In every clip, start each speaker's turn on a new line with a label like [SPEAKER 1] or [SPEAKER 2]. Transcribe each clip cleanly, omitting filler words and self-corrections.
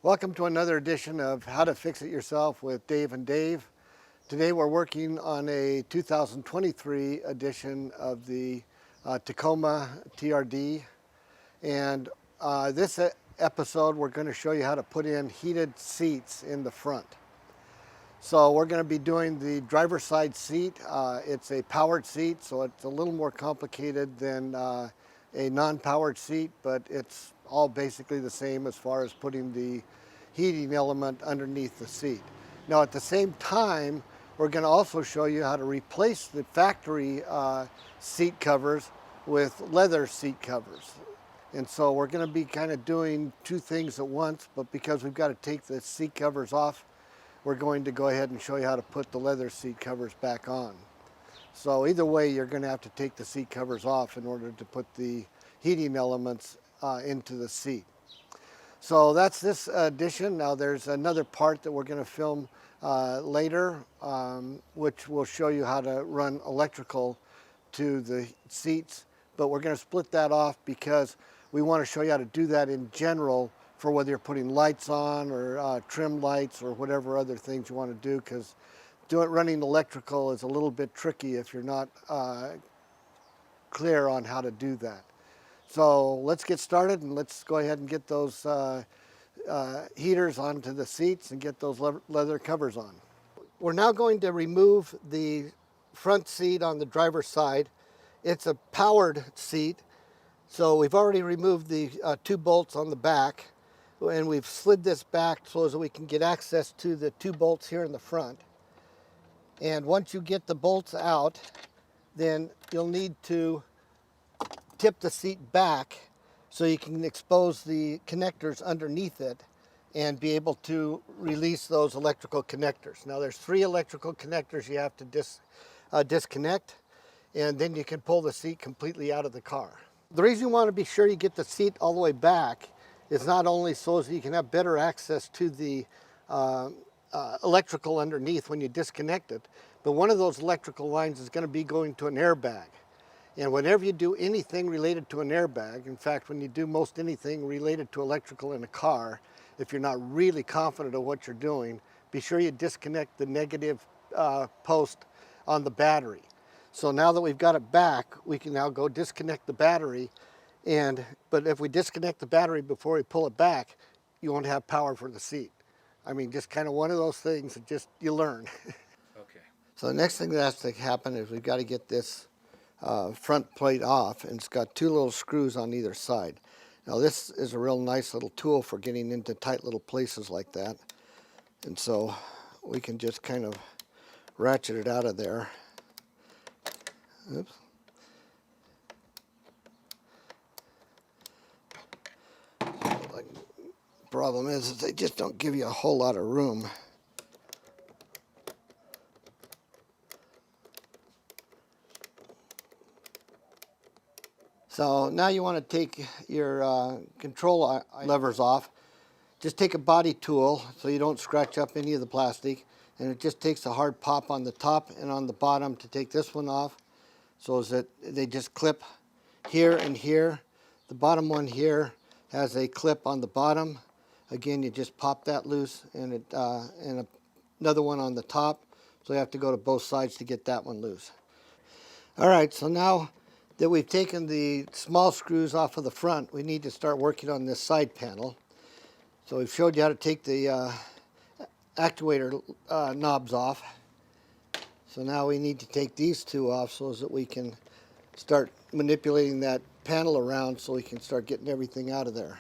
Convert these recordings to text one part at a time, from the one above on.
[SPEAKER 1] Welcome to another edition of How to Fix It Yourself with Dave and Dave. Today we're working on a 2023 edition of the Tacoma TRD, and this episode we're going to show you how to put in heated seats in the front. So we're going to be doing the driver's side seat. It's a powered seat, so it's a little more complicated than a non-powered seat, but it's all basically the same as far as putting the heating element underneath the seat. Now at the same time, we're going to also show you how to replace the factory seat covers with leather seat covers. And so we're going to be kind of doing two things at once, but because we've got to take the seat covers off, we're going to go ahead and show you how to put the leather seat covers back on. So either way, you're going to have to take the seat covers off in order to put the heating elements into the seat. So that's this edition. Now there's another part that we're going to film later, which will show you how to run electrical to the seats, but we're going to split that off because we want to show you how to do that in general for whether you're putting lights on or trim lights or whatever other things you want to do, because running electrical is a little bit tricky if you're not clear on how to do that. So let's get started and let's go ahead and get those heaters onto the seats and get those leather covers on. We're now going to remove the front seat on the driver's side. It's a powered seat, so we've already removed the two bolts on the back, and we've slid this back so that we can get access to the two bolts here in the front. And once you get the bolts out, then you'll need to tip the seat back so you can expose the connectors underneath it and be able to release those electrical connectors. Now there's 3 electrical connectors you have to disconnect, and then you can pull the seat completely out of the car. The reason you want to be sure you get the seat all the way back is not only so that you can have better access to the electrical underneath when you disconnect it, but one of those electrical lines is going to be going to an airbag. And whenever you do anything related to an airbag, in fact, when you do most anything related to electrical in a car, if you're not really confident of what you're doing, be sure you disconnect the negative post on the battery. So now that we've got it back, we can now go disconnect the battery. But if we disconnect the battery before we pull it back, you won't have power for the seat. I mean, just kind of one of those things that just you learn.
[SPEAKER 2] Okay.
[SPEAKER 1] So the next thing that has to happen is we've got to get this front plate off, and it's got 2 little screws on either side. Now this is a real nice little tool for getting into tight little places like that, and so we can just kind of ratchet it out of there. Oops. The problem is they just don't give you a whole lot of room. So now you want to take your control levers off. Just take a body tool so you don't scratch up any of the plastic, and it just takes a hard pop on the top and on the bottom to take this one off, so that they just clip here and here. The bottom one here has a clip on the bottom. Again, you just pop that loose, and another one on the top, so you have to go to both sides to get that one loose. All right, so now that we've taken the small screws off of the front, we need to start working on this side panel. So we've showed you how to take the actuator knobs off. So now we need to take these 2 off so that we can start manipulating that panel around so we can start getting everything out of there.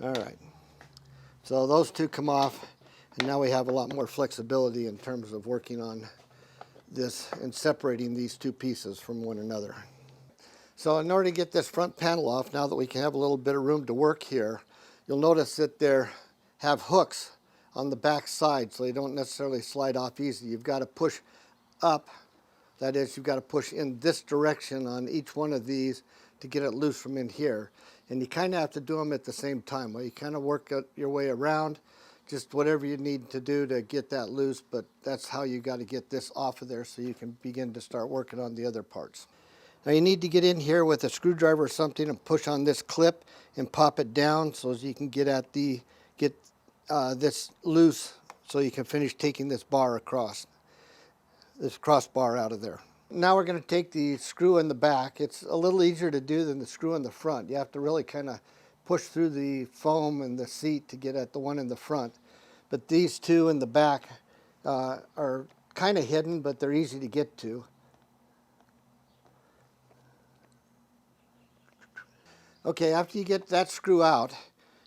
[SPEAKER 1] All right, so those 2 come off, and now we have a lot more flexibility in terms of working on this and separating these 2 pieces from one another. So in order to get this front panel off, now that we can have a little bit of room to work here, you'll notice that there have hooks on the back side, so they don't necessarily slide off easy. You've got to push up, that is, you've got to push in this direction on each one of these to get it loose from in here. And you kind of have to do them at the same time. Well, you kind of work your way around, just whatever you need to do to get that loose, but that's how you got to get this off of there so you can begin to start working on the other parts. Now you need to get in here with a screwdriver or something and push on this clip and pop it down so as you can get this loose so you can finish taking this bar across, this crossbar out of there. Now we're going to take the screw in the back. It's a little easier to do than the screw in the front. You have to really kind of push through the foam and the seat to get at the one in the front. But these two in the back are kind of hidden, but they're easy to get to. Okay, after you get that screw out,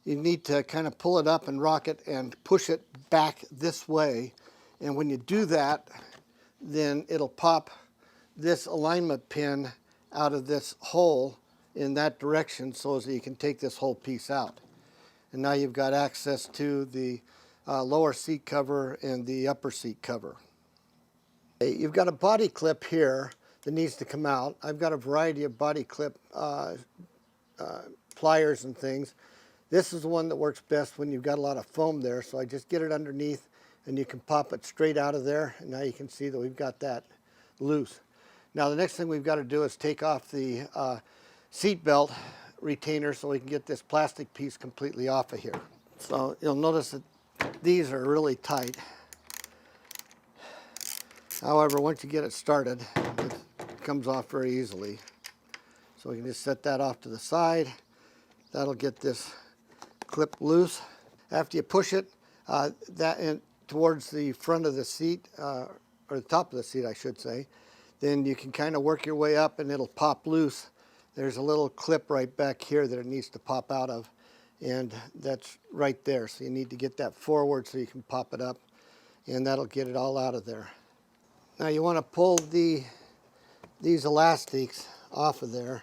[SPEAKER 1] you need to kind of pull it up and rock it and push it back this way. And when you do that, then it'll pop this alignment pin out of this hole in that direction so that you can take this whole piece out. And now you've got access to the lower seat cover and the upper seat cover. You've got a body clip here that needs to come out. I've got a variety of body clip pliers and things. This is the one that works best when you've got a lot of foam there, so I just get it underneath and you can pop it straight out of there, and now you can see that we've got that loose. Now the next thing we've got to do is take off the seat belt retainer so we can get this plastic piece completely off of here. So you'll notice that these are really tight. However, once you get it started, it comes off very easily. So we can just set that off to the side. That'll get this clip loose. After you push it towards the front of the seat, or the top of the seat I should say, then you can kind of work your way up and it'll pop loose. There's a little clip right back here that it needs to pop out of, and that's right there. So you need to get that forward so you can pop it up, and that'll get it all out of there. Now you want to pull these elastics off of there,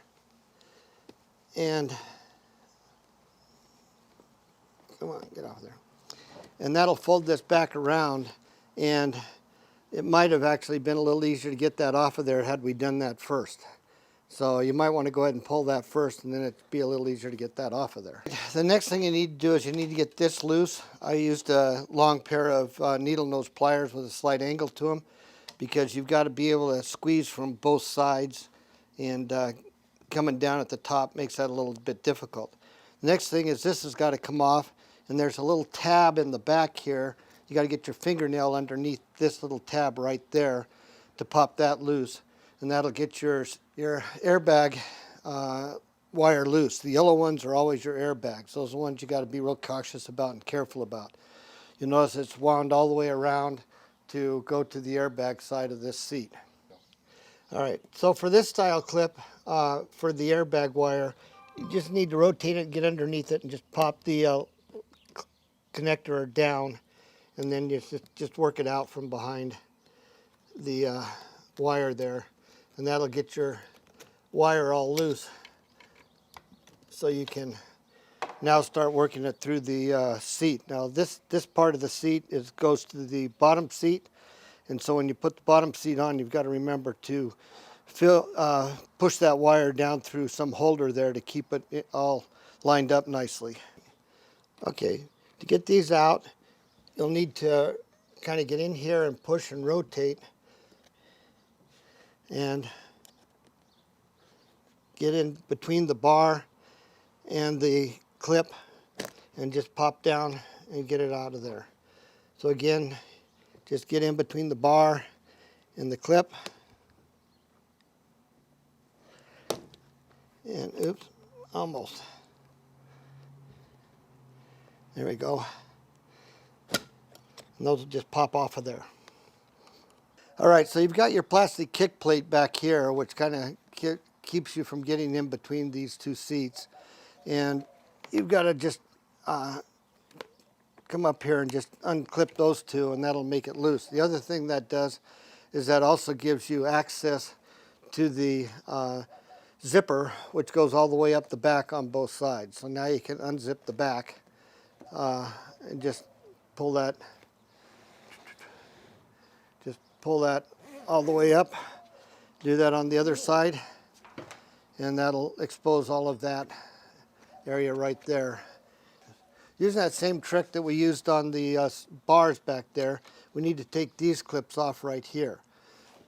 [SPEAKER 1] and come on, get off there. And that'll fold this back around, and it might have actually been a little easier to get that off of there had we done that first. So you might want to go ahead and pull that first, and then it'd be a little easier to get that off of there. The next thing you need to do is you need to get this loose. I used a long pair of needle nose pliers with a slight angle to them, because you've got to be able to squeeze from both sides, and coming down at the top makes that a little bit difficult. The next thing is this has got to come off, and there's a little tab in the back here. You got to get your fingernail underneath this little tab right there to pop that loose, and that'll get your airbag wire loose. The yellow ones are always your airbags. Those are the ones you got to be real cautious about and careful about. You'll notice it's wound all the way around to go to the airbag side of this seat. All right, so for this style clip, for the airbag wire, you just need to rotate it and get underneath it and just pop the connector down, and then you just work it out from behind the wire there, and that'll get your wire all loose so you can now start working it through the seat. Now this part of the seat goes to the bottom seat, and so when you put the bottom seat on, you've got to remember to push that wire down through some holder there to keep it all lined up nicely. Okay, to get these out, you'll need to kind of get in here and push and rotate and get in between the bar and the clip and just pop down and get it out of there. So again, just get in between the bar and the clip, and oops, almost. There we go. And those will just pop off of there. All right, so you've got your plastic kick plate back here, which kind of keeps you from getting in between these two seats. And you've got to just come up here and just unclip those two, and that'll make it loose. The other thing that does is that also gives you access to the zipper, which goes all the way up the back on both sides. So now you can unzip the back and just pull that all the way up. Do that on the other side, and that'll expose all of that area right there. Using that same trick that we used on the bars back there, we need to take these clips off right here.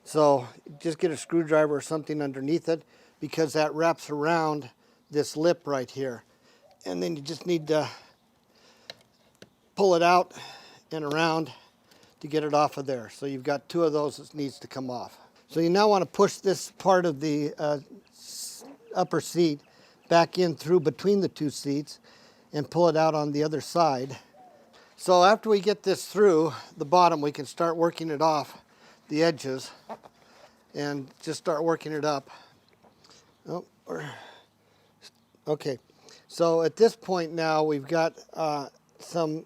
[SPEAKER 1] So just get a screwdriver or something underneath it, because that wraps around this lip right here. And then you just need to pull it out and around to get it off of there. So you've got two of those that needs to come off. So you now want to push this part of the upper seat back in through between the two seats and pull it out on the other side. So after we get this through the bottom, we can start working it off the edges and just start working it up. Oh, okay. So at this point now, we've got some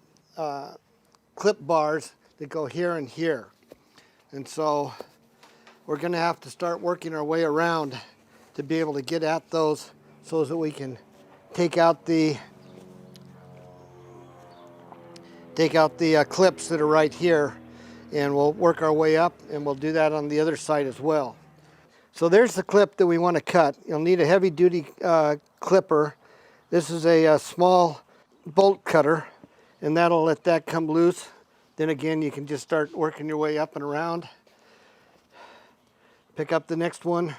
[SPEAKER 1] clip bars that go here and here. And so we're going to have to start working our way around to be able to get at those so that we can take out the clips that are right here, and we'll work our way up, and we'll do that on the other side as well. So there's the clip that we want to cut. You'll need a heavy duty clipper. This is a small bolt cutter, and that'll let that come loose. Then again, you can just start working your way up and around. Pick up the next one.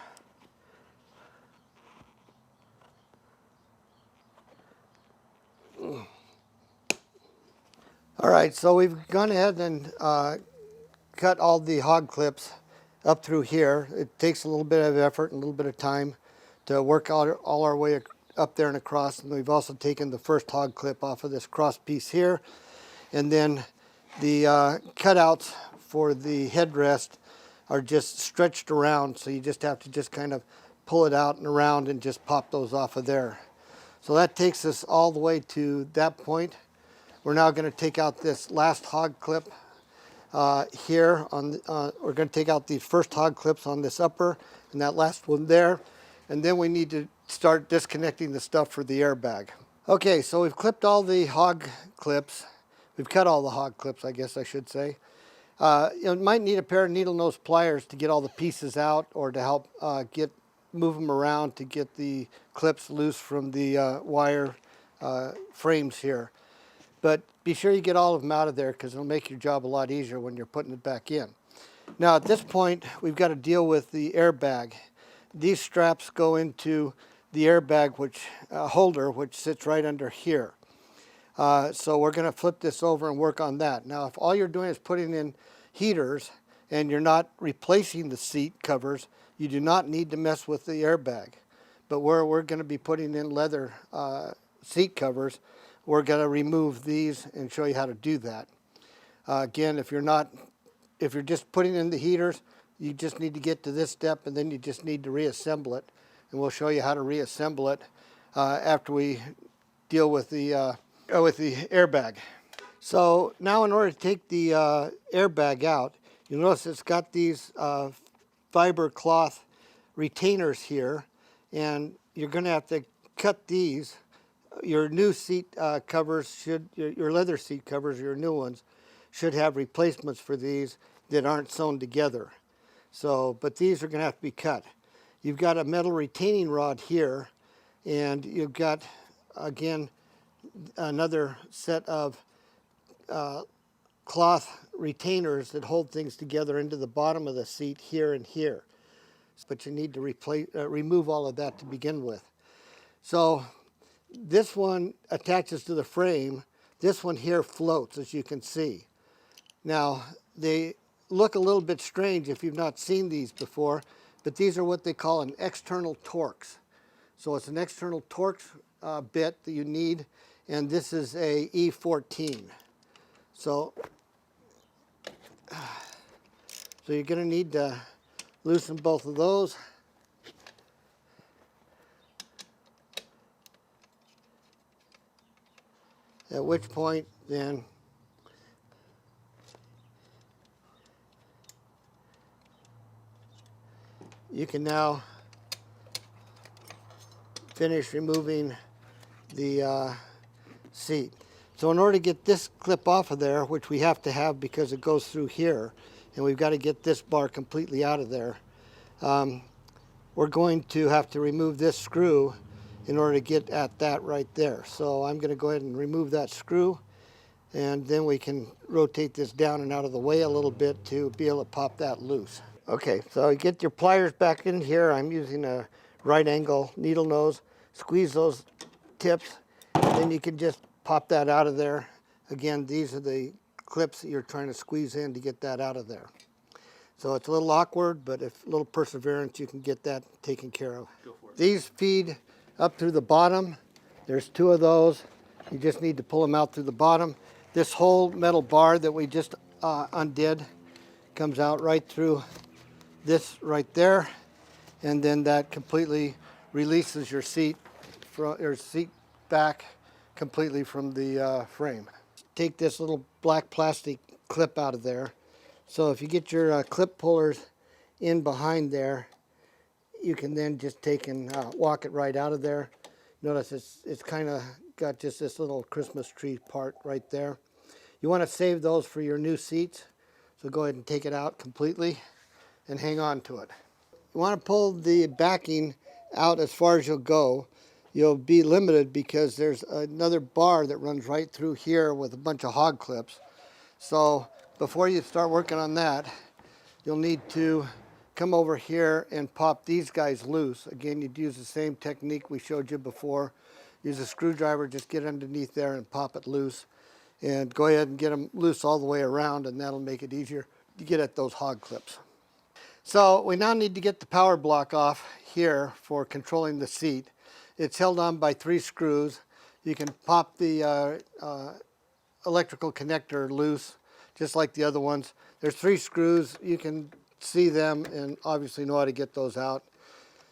[SPEAKER 1] All right, so we've gone ahead and cut all the hog clips up through here. It takes a little bit of effort and a little bit of time to work all our way up there and across. And we've also taken the first hog clip off of this cross piece here. And then the cutouts for the headrest are just stretched around, so you just have to just kind of pull it out and around and just pop those off of there. So that takes us all the way to that point. We're now going to take out this last hog clip here. We're going to take out these first hog clips on this upper and that last one there. And then we need to start disconnecting the stuff for the airbag. Okay, so we've clipped all the hog clips. We've cut all the hog clips, I guess I should say. You might need a pair of needle nose pliers to get all the pieces out, or to help move them around to get the clips loose from the wire frames here. But be sure you get all of them out of there, because it'll make your job a lot easier when you're putting it back in. Now at this point, we've got to deal with the airbag. These straps go into the airbag holder, which sits right under here. So we're going to flip this over and work on that. Now if all you're doing is putting in heaters and you're not replacing the seat covers, you do not need to mess with the airbag. But where we're going to be putting in leather seat covers, we're going to remove these and show you how to do that. Again, if you're just putting in the heaters, you just need to get to this step, and then you just need to reassemble it. And we'll show you how to reassemble it after we deal with the airbag. So now in order to take the airbag out, you'll notice it's got these fiber cloth retainers here, and you're going to have to cut these. Your new seat covers your leather seat covers, your new ones, should have replacements for these that aren't sewn together. So, but these are going to have to be cut. You've got a metal retaining rod here, and you've got, again, another set of cloth retainers that hold things together into the bottom of the seat here and here. But you need to remove all of that to begin with. So this one attaches to the frame. This one here floats, as you can see. Now, they look a little bit strange if you've not seen these before, but these are what they call an external Torx. So it's an external Torx bit that you need, and this is a E14. So you're going to need to loosen both of those. At which point, then, you can now finish removing the seat. So in order to get this clip off of there, which we have to have because it goes through here, and we've got to get this bar completely out of there, we're going to have to remove this screw in order to get at that right there. So I'm going to go ahead and remove that screw, and then we can rotate this down and out of the way a little bit to be able to pop that loose. Okay, so you get your pliers back in here. I'm using a right angle needle nose. Squeeze those tips, then you can just pop that out of there. Again, these are the clips that you're trying to squeeze in to get that out of there. So it's a little awkward, but if a little perseverance, you can get that taken care of. Go for it. These feed up through the bottom. There's 2 of those. You just need to pull them out through the bottom. This whole metal bar that we just undid comes out right through this right there, and then that completely releases your seat back completely from the frame. Take this little black plastic clip out of there. So if you get your clip pullers in behind there, you can then just take and walk it right out of there. Notice it's kind of got just this little Christmas tree part right there. You want to save those for your new seats, so go ahead and take it out completely and hang on to it. You want to pull the backing out as far as you'll go. You'll be limited because there's another bar that runs right through here with a bunch of hog clips. So before you start working on that, you'll need to come over here and pop these guys loose. Again, you'd use the same technique we showed you before. Use a screwdriver, just get underneath there and pop it loose. And go ahead and get them loose all the way around, and that'll make it easier to get at those hog clips. So we now need to get the power block off here for controlling the seat. It's held on by 3 screws. You can pop the electrical connector loose, just like the other ones. There's 3 screws. You can see them and obviously know how to get those out.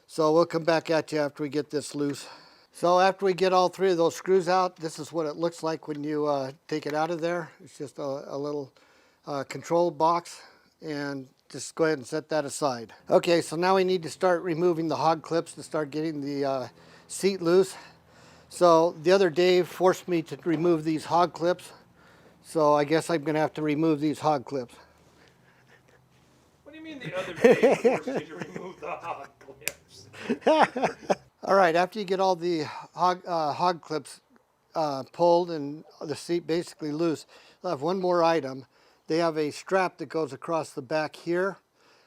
[SPEAKER 1] So we'll come back at you after we get this loose. So after we get all 3 of those screws out, this is what it looks like when you take it out of there. It's just a little control box, and just go ahead and set that aside. Okay, so now we need to start removing the hog clips to start getting the seat loose. So the other Dave forced me to remove these hog clips, so I guess I'm going to have to remove these hog clips.
[SPEAKER 2] What do you mean the other Dave forced you to remove the hog clips?
[SPEAKER 1] All right, after you get all the hog clips pulled and the seat basically loose, I'll have one more item. They have a strap that goes across the back here.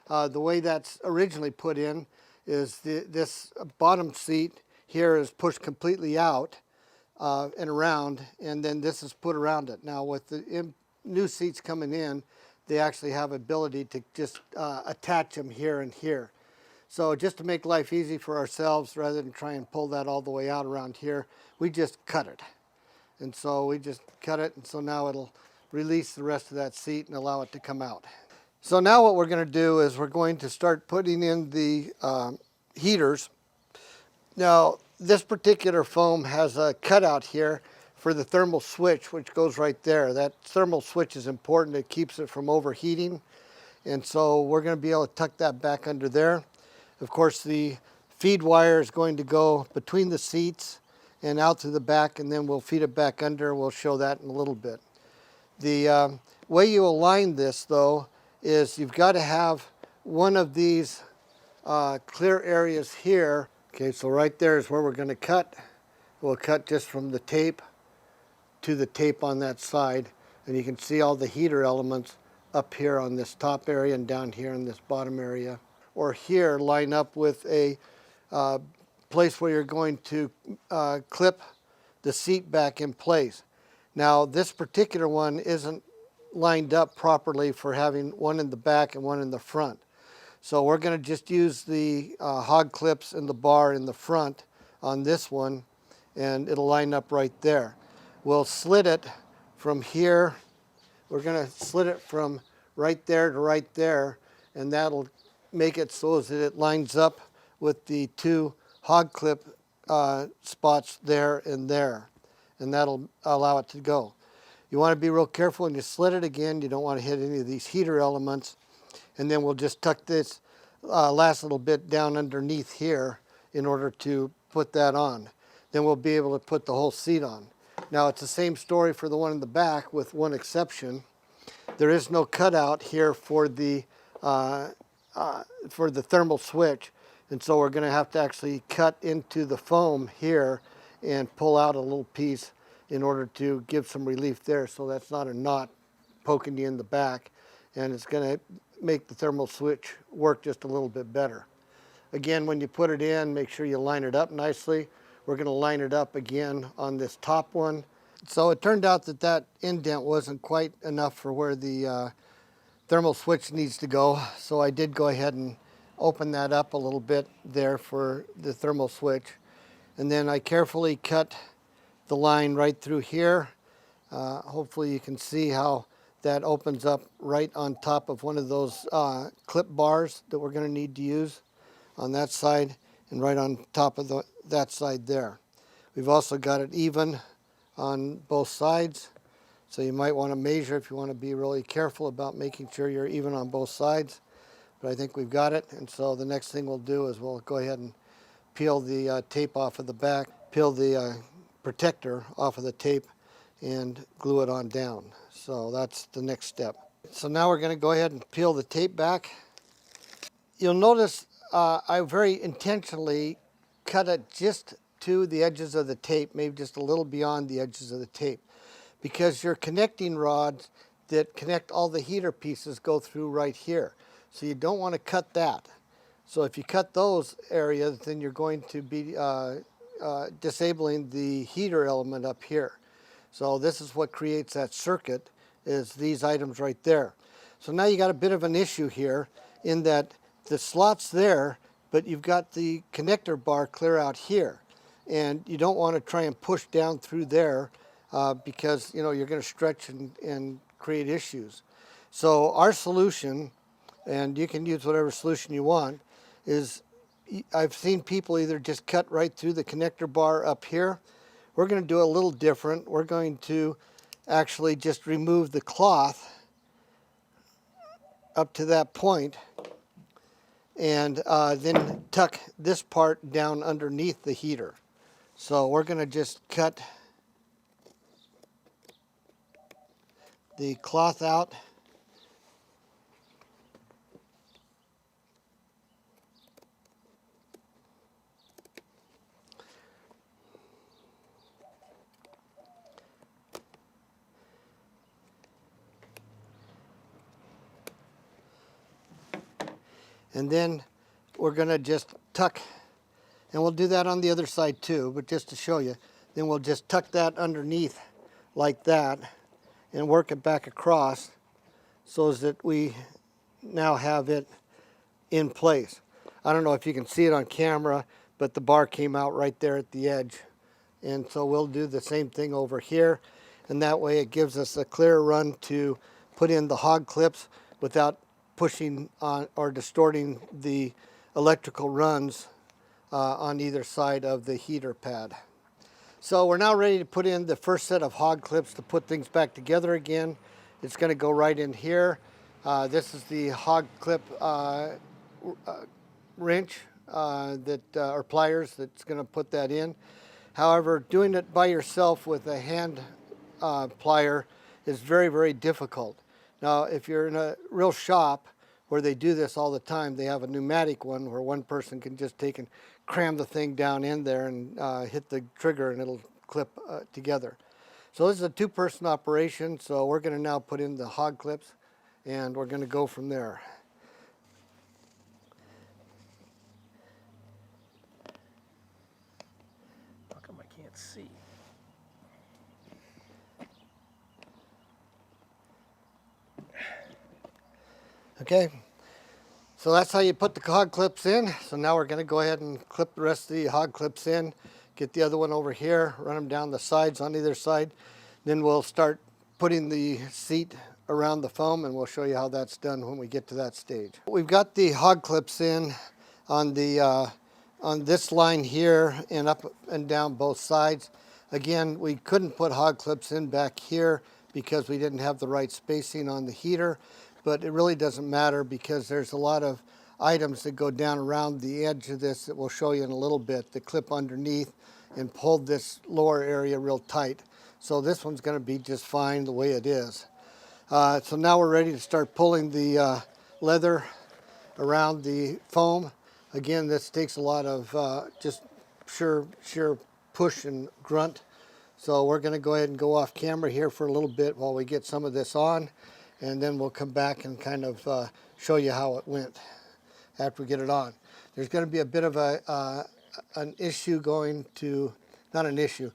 [SPEAKER 1] The way that's originally put in is this bottom seat here is pushed completely out and around, and then this is put around it. Now with the new seats coming in, they actually have ability to just attach them here and here. So just to make life easy for ourselves, rather than try and pull that all the way out around here, we just cut it. And so we just cut it, and so now it'll release the rest of that seat and allow it to come out. So now what we're going to do is we're going to start putting in the heaters. Now this particular foam has a cutout here for the thermal switch, which goes right there. That thermal switch is important. It keeps it from overheating, and so we're going to be able to tuck that back under there. Of course, the feed wire is going to go between the seats and out to the back, and then we'll feed it back under. We'll show that in a little bit. The way you align this, though, is you've got to have one of these clear areas here. Okay, so right there is where we're going to cut. We'll cut just from the tape to the tape on that side, and you can see all the heater elements up here on this top area and down here in this bottom area. Or here, line up with a place where you're going to clip the seat back in place. Now this particular one isn't lined up properly for having one in the back and one in the front. So we're going to just use the hog clips and the bar in the front on this one, and it'll line up right there. We'll slit it from here. We're going to slit it from right there to right there, and that'll make it so that it lines up with the 2 hog clip spots there, and that'll allow it to go. You want to be real careful when you slit it again. You don't want to hit any of these heater elements, and then we'll just tuck this last little bit down underneath here in order to put that on. Then we'll be able to put the whole seat on. Now it's the same story for the one in the back, with one exception. There is no cutout here for the thermal switch, and so we're going to have to actually cut into the foam here and pull out a little piece in order to give some relief there, so that's not a knot poking you in the back, and it's going make the thermal switch work just a little bit better. Again, when you put it in, make sure you line it up nicely. We're going to line it up again on this top one. So it turned out that that indent wasn't quite enough for where the thermal switch needs to go. So I did go ahead and open that up a little bit there for the thermal switch. And then I carefully cut the line right through here. Hopefully you can see how that opens up right on top of one of those clip bars that we're going to need to use on that side, and right on top of that side there. We've also got it even on both sides, so you might want to measure if you want to be really careful about making sure you're even on both sides. But I think we've got it, and so the next thing we'll do is we'll go ahead and peel the tape off of the back, peel the protector off of the tape, and glue it on down. So that's the next step. So now we're going to go ahead and peel the tape back. You'll notice I very intentionally cut it just to the edges of the tape, maybe just a little beyond the edges of the tape, because your connecting rods that connect all the heater pieces go through right here. So you don't want to cut that. So if you cut those areas, then you're going to be disabling the heater element up here. So this is what creates that circuit, is these items right there. So now you got a bit of an issue here in that the slot's there, but you've got the connector bar clear out here. And you don't want to try and push down through there because you're going to stretch and create issues. So our solution, and you can use whatever solution you want, is I've seen people either just cut right through the connector bar up here. We're going to do a little different. We're going to actually just remove the cloth up to that point, and then tuck this part down underneath the heater. So we're going to just cut the cloth out. And then we're going to just tuck, and we'll do that on the other side too, but just to show you, then we'll just tuck that underneath like that and work it back across so that we now have it in place. I don't know if you can see it on camera, but the bar came out right there at the edge. And so we'll do the same thing over here, and that way it gives us a clear run to put in the hog clips without pushing on or distorting the electrical runs on either side of the heater pad. So we're now ready to put in the first set of hog clips to put things back together again. It's going to go right in here. This is the hog clip wrench or pliers that's going to put that in. However, doing it by yourself with a hand plier is very, very difficult. Now, if you're in a real shop where they do this all the time, they have a pneumatic one where one person can just take and cram the thing down in there and hit the trigger and it'll clip together. So this is a two-person operation, so we're going to now put in the hog clips and we're going to go from there.
[SPEAKER 2] How come I can't see?
[SPEAKER 1] Okay, so that's how you put the hog clips in. So now we're going to go ahead and clip the rest of the hog clips in, get the other one over here, run them down the sides on either side. Then we'll start putting the seat around the foam, and we'll show you how that's done when we get to that stage. We've got the hog clips in on the on this line here and up and down both sides. Again, we couldn't put hog clips in back here because we didn't have the right spacing on the heater. But it really doesn't matter because there's a lot of items that go down around the edge of this that we'll show you in a little bit that clip underneath and hold this lower area real tight. So this one's going to be just fine the way it is. So now we're ready to start pulling the leather around the foam. Again, this takes a lot of just sheer push and grunt. So we're going to go ahead and go off camera here for a little bit while we get some of this on. And then we'll come back and kind of show you how it went after we get it on. There's going to be a bit of an issue going to, not an issue,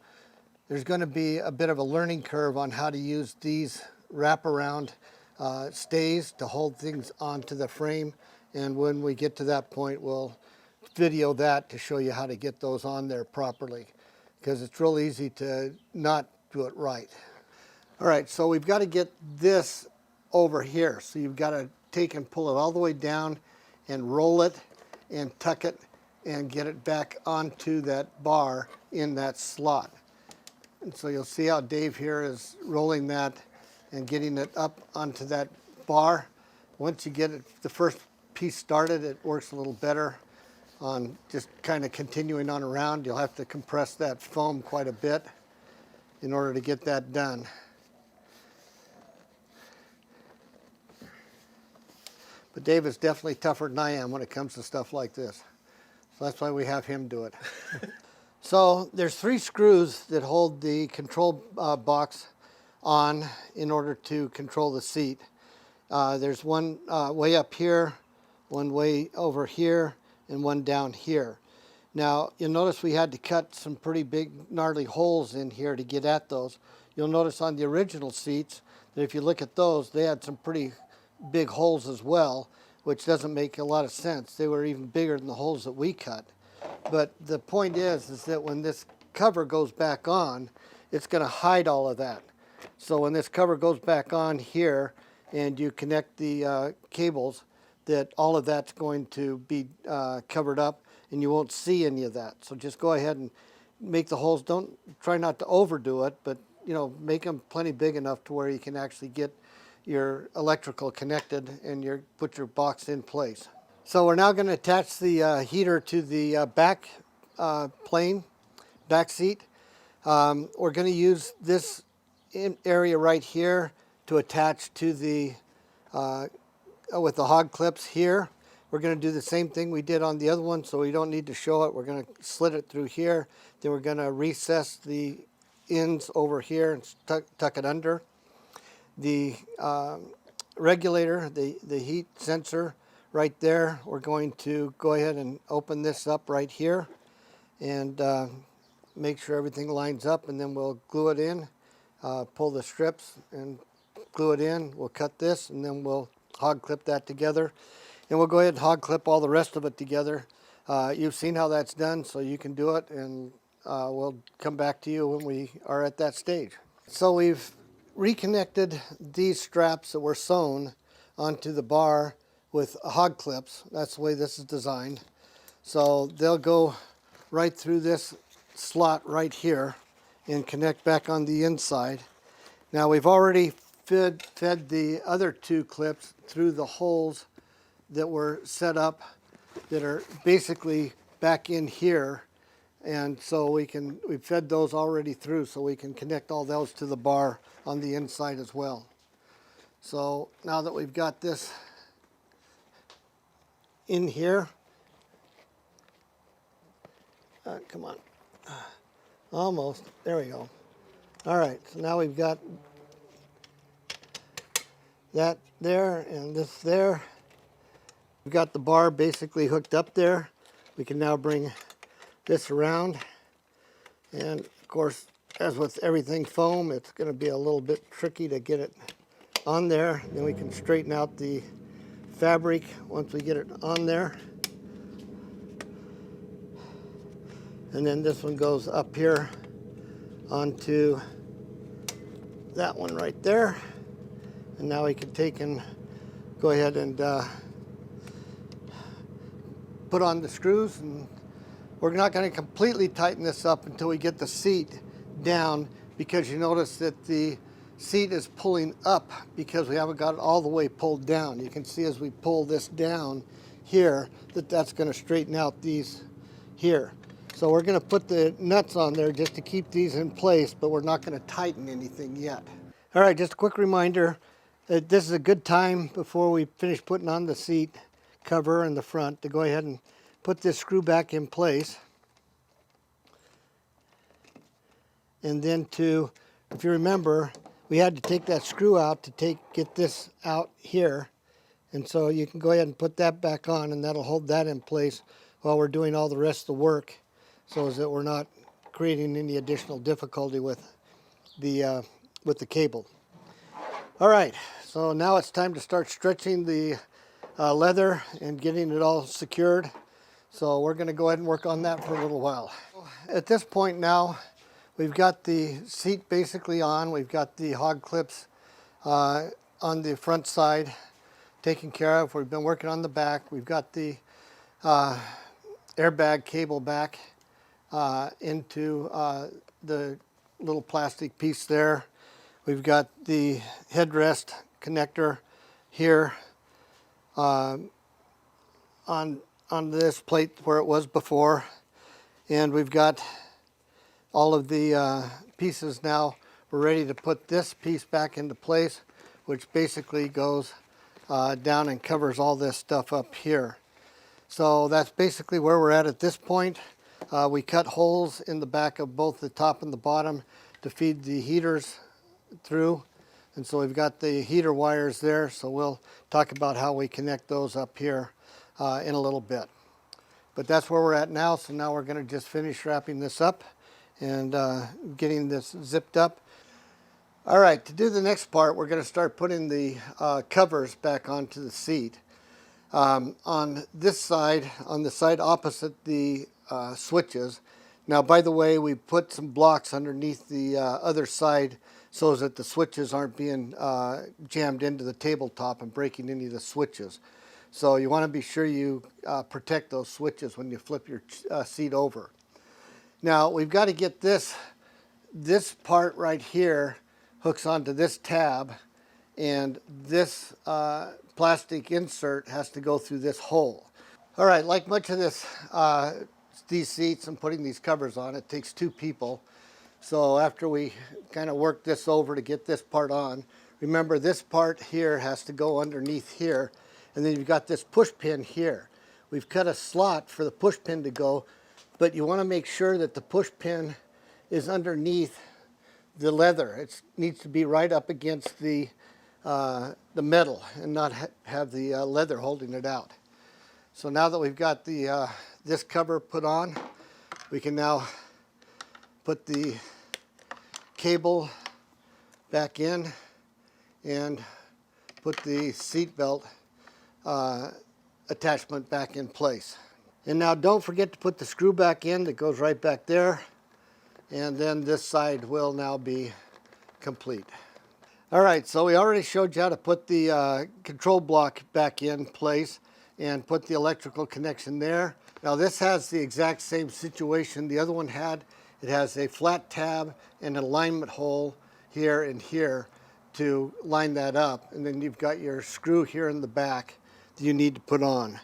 [SPEAKER 1] there's going to be a bit of a learning curve on how to use these wraparound stays to hold things onto the frame. And when we get to that point, we'll video that to show you how to get those on there properly, because it's real easy to not do it right. All right, so we've got to get this over here. So you've got to take and pull it all the way down and roll it and tuck it and get it back onto that bar in that slot. And so you'll see how Dave here is rolling that and getting it up onto that bar. Once you get it, the first piece started, it works a little better on just kind of continuing on around. You'll have to compress that foam quite a bit in order to get that done. But Dave is definitely tougher than I am when it comes to stuff like this. So that's why we have him do it. So there's 3 screws that hold the control box on in order to control the seat. There's one way up here, one way over here, and one down here. Now you'll notice we had to cut some pretty big gnarly holes in here to get at those. You'll notice on the original seats that if you look at those, they had some pretty big holes as well, which doesn't make a lot of sense. They were even bigger than the holes that we cut. But the point is that when this cover goes back on, it's going to hide all of that. So when this cover goes back on here and you connect the cables, that all of that's going to be covered up and you won't see any of that. So just go ahead and make the holes. Don't try not to overdo it, but make them plenty big enough to where you can actually get your electrical connected and put your box in place. So we're now going to attach the heater to the back seat. We're going to use this area right here to attach to the with the hog clips here. We're going to do the same thing we did on the other one, so we don't need to show it. We're going to slit it through here. Then we're going to recess the ends over here and tuck it under. The regulator, the heat sensor right there, we're going to go ahead and open this up right here and make sure everything lines up, and then we'll glue it in, pull the strips and glue it in. We'll cut this and then we'll hog clip that together, and we'll go ahead and hog clip all the rest of it together. You've seen how that's done, so you can do it, and we'll come back to you when we are at that stage. So we've reconnected these straps that were sewn onto the bar with hog clips. That's the way this is designed. So they'll go right through this slot right here and connect back on the inside. Now we've already fed the other 2 clips through the holes that were set up that are basically back in here, and so we fed those already through, so we can connect all those to the bar on the inside as well. So now that we've got this in here, come on, almost, there we go. All right, so now we've got that there and this there. We've got the bar basically hooked up there. We can now bring this around, and of course, as with everything foam, it's going to be a little bit tricky to get it on there. Then we can straighten out the fabric once we get it on there. And then this one goes up here onto that one right there. And now we can take and go ahead and put on the screws. And we're not going to completely tighten this up until we get the seat down, because you notice that the seat is pulling up because we haven't got it all the way pulled down. You can see as we pull this down here that that's going to straighten out these here. So we're going to put the nuts on there just to keep these in place, but we're not going to tighten anything yet. All right, just a quick reminder that this is a good time before we finish putting on the seat cover in the front to go ahead and put this screw back in place. And then if you remember, we had to take that screw out to get this out here. And so you can go ahead and put that back on, and that'll hold that in place while we're doing all the rest of the work, so that we're not creating any additional difficulty with the cable. All right, so now it's time to start stretching the leather and getting it all secured. So we're going to go ahead and work on that for a little while. At this point now, we've got the seat basically on. We've got the hog clips on the front side taken care of. We've been working on the back. We've got the airbag cable back into the little plastic piece there. We've got the headrest connector here on this plate where it was before, and we've got all of the pieces now. We're ready to put this piece back into place, which basically goes down and covers all this stuff up here. So that's basically where we're at this point. We cut holes in the back of both the top and the bottom to feed the heaters through, and so we've got the heater wires there, so we'll talk about how we connect those up here in a little bit. But that's where we're at now, so now we're going to just finish wrapping this up and getting this zipped up. All right, to do the next part, we're going to start putting the covers back onto the seat. On this side, on the side opposite the switches. Now, by the way, we put some blocks underneath the other side so that the switches aren't being jammed into the tabletop and breaking any of the switches. So you want to be sure you protect those switches when you flip your seat over. Now, we've got to get this part right here hooks onto this tab, and this plastic insert has to go through this hole. All right, like much of this, these seats and putting these covers on, it takes two people. So after we kind of work this over to get this part on, remember this part here has to go underneath here, and then you've got this push pin here. We've cut a slot for the push pin to go, but you want to make sure that the push pin is underneath the leather. It needs to be right up against the metal and not have the leather holding it out. So now that we've got the this cover put on, we can now put the cable back in and put the seat belt attachment back in place. And now don't forget to put the screw back in that goes right back there, and then this side will now be complete. All right, so we already showed you how to put the control block back in place and put the electrical connection there. Now this has the exact same situation the other one had. It has a flat tab and an alignment hole here and here to line that up, and then you've got your screw here in the back that you need to put on.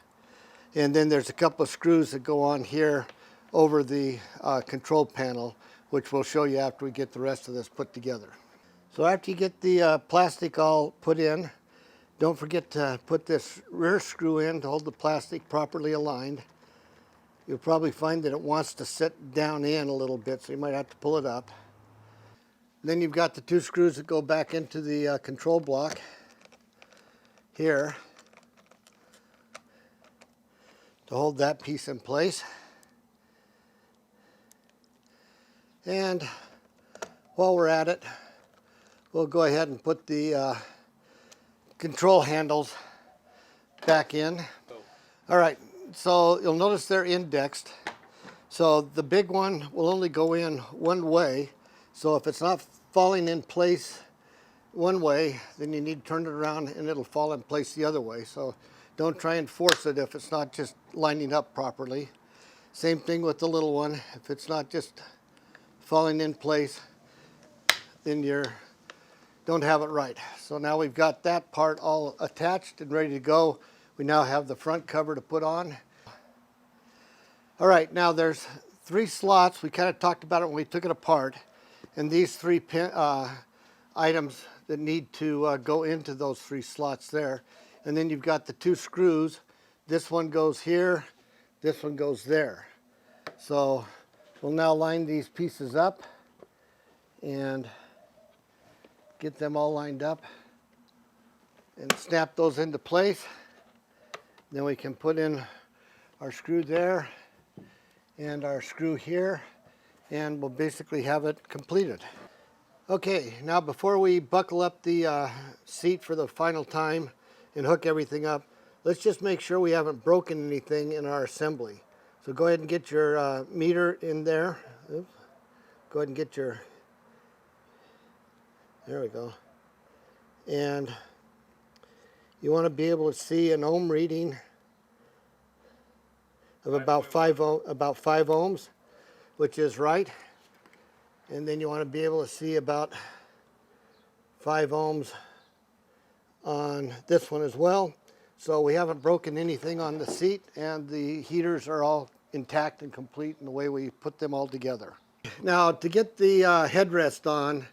[SPEAKER 1] And then there's a couple of screws that go on here over the control panel, which we'll show you after we get the rest of this put together. So after you get the plastic all put in, don't forget to put this rear screw in to hold the plastic properly aligned. You'll probably find that it wants to sit down in a little bit, so you might have to pull it up. Then you've got the two screws that go back into the control block here to hold that piece in place. And while we're at it, we'll go ahead and put the control handles back in. All right, so you'll notice they're indexed. So the big one will only go in one way. So if it's not falling in place one way, then you need to turn it around and it'll fall in place the other way. So don't try and force it if it's not just lining up properly. Same thing with the little one. If it's not just falling in place, then you don't have it right. So now we've got that part all attached and ready to go. We now have the front cover to put on. All right, now there's 3 slots. We kind of talked about it when we took it apart. And these 3 items that need to go into those 3 slots there. And then you've got the 2 screws. This one goes here, this one goes there. So we'll now line these pieces up and get them all lined up and snap those into place. Then we can put in our screw there and our screw here, and we'll basically have it completed. Okay, now before we buckle up the seat for the final time and hook everything up, let's just make sure we haven't broken anything in our assembly. So go ahead and get your meter in there. Oops. Go ahead and get your, there we go. And you want to be able to see an ohm reading of about 5 ohms, which is right. And then you want to be able to see about 5 ohms on this one as well. So we haven't broken anything on the seat, and the heaters are all intact and complete in the way we put them all together. Now, to get the headrest on,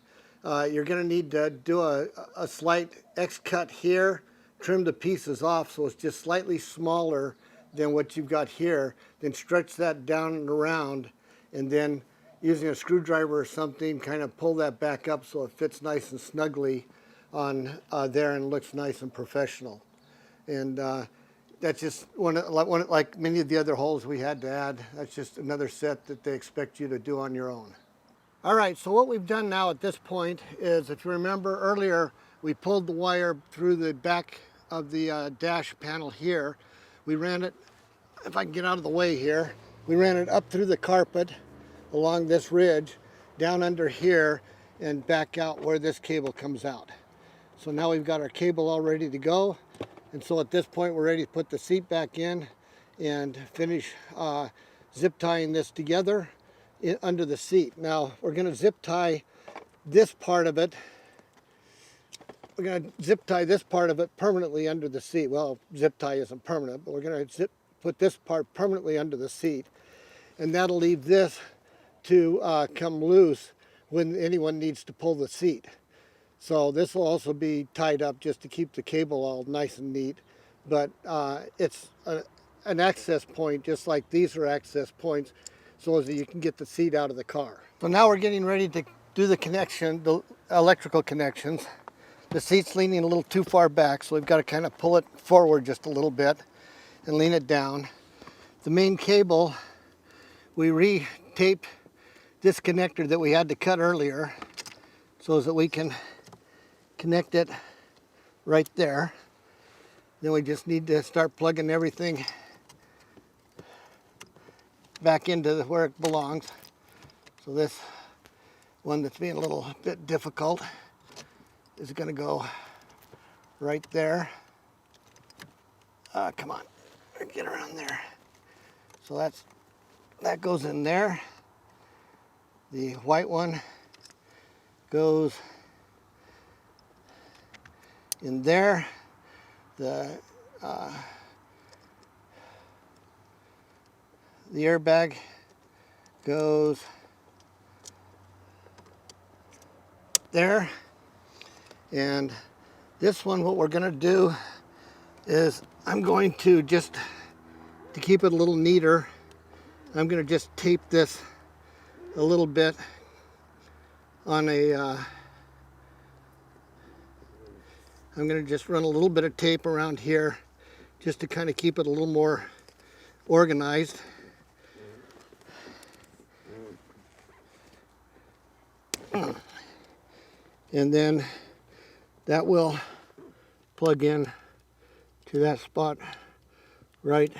[SPEAKER 1] you're going to need to do a slight X-cut here, trim the pieces off so it's just slightly smaller than what you've got here, then stretch that down and around, and then using a screwdriver or something, kind of pull that back up so it fits nice and snugly on there and looks nice and professional. And that's just like many of the other holes we had to add. That's just another set that they expect you to do on your own. All right, so what we've done now at this point is, if you remember earlier, we pulled the wire through the back of the dash panel here. We ran it, if I can get out of the way here, we ran it up through the carpet along this ridge, down under here, and back out where this cable comes out. So now we've got our cable all ready to go. And so at this point, we're ready to put the seat back in and finish zip tying this together under the seat. Now, we're going to zip tie this part of it. We're going to zip tie this part of it permanently under the seat. Well, zip tie isn't permanent, but we're going to put this part permanently under the seat. And that'll leave this to come loose when anyone needs to pull the seat. So this will also be tied up just to keep the cable all nice and neat. But it's an access point, just like these are access points, so that you can get the seat out of the car. So now we're getting ready to do the connection, the electrical connections. The seat's leaning a little too far back, so we've got to kind of pull it forward just a little bit and lean it down. The main cable, we re-taped this connector that we had to cut earlier so that we can connect it right there. Then we just need to start plugging everything back into where it belongs. So this one that's being a little bit difficult is going to go right there. Come on, get around there. So that goes in there. The white one goes in there. The airbag goes there. And this one, what we're going to do is I'm going to just, to keep it a little neater, I'm going to just tape this a little bit on a, I'm going to just run a little bit of tape around here just to kind of keep it a little more organized. And then that will plug in to that spot right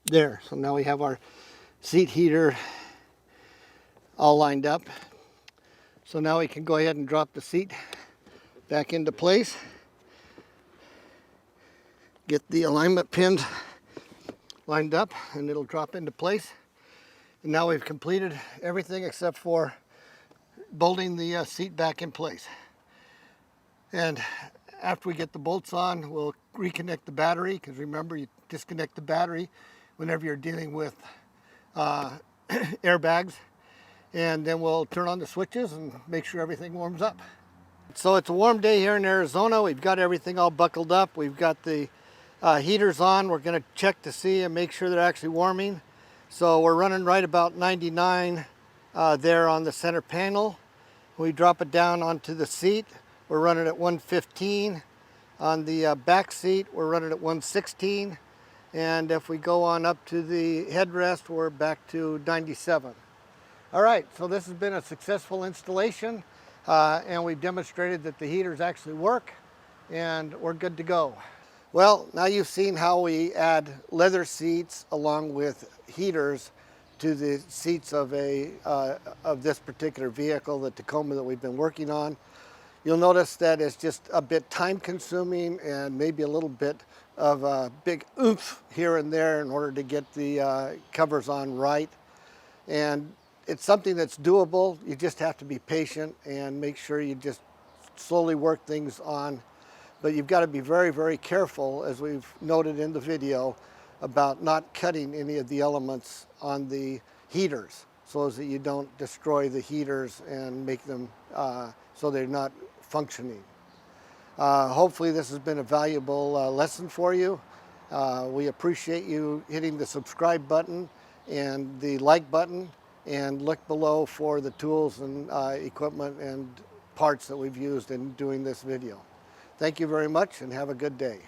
[SPEAKER 1] there. So now we have our seat heater all lined up. So now we can go ahead and drop the seat back into place. Get the alignment pins lined up and it'll drop into place. And now we've completed everything except for bolting the seat back in place. And after we get the bolts on, we'll reconnect the battery, because remember, you disconnect the battery whenever you're dealing with airbags. And then we'll turn on the switches and make sure everything warms up. So it's a warm day here in Arizona. We've got everything all buckled up. We've got the heaters on. We're going to check to see and make sure they're actually warming. So we're running right about 99 there on the center panel. We drop it down onto the seat. We're running at 115, On the back seat, we're running at 116. And if we go on up to the headrest, we're back to 97. All right, so this has been a successful installation, and we've demonstrated that the heaters actually work, and we're good to go. Well, now you've seen how we add leather seats along with heaters to the seats of this particular vehicle, the Tacoma that we've been working on. You'll notice that it's just a bit time consuming and maybe a little bit of a big oomph here and there in order to get the covers on right. And it's something that's doable. You just have to be patient and make sure you just slowly work things on. But you've got to be very, very careful, as we've noted in the video, about not cutting any of the elements on the heaters so that you don't destroy the heaters and make them so they're not functioning. Hopefully this has been a valuable lesson for you. We appreciate you hitting the subscribe button and the like button, and look below for the tools and equipment and parts that we've used in doing this video. Thank you very much and have a good day.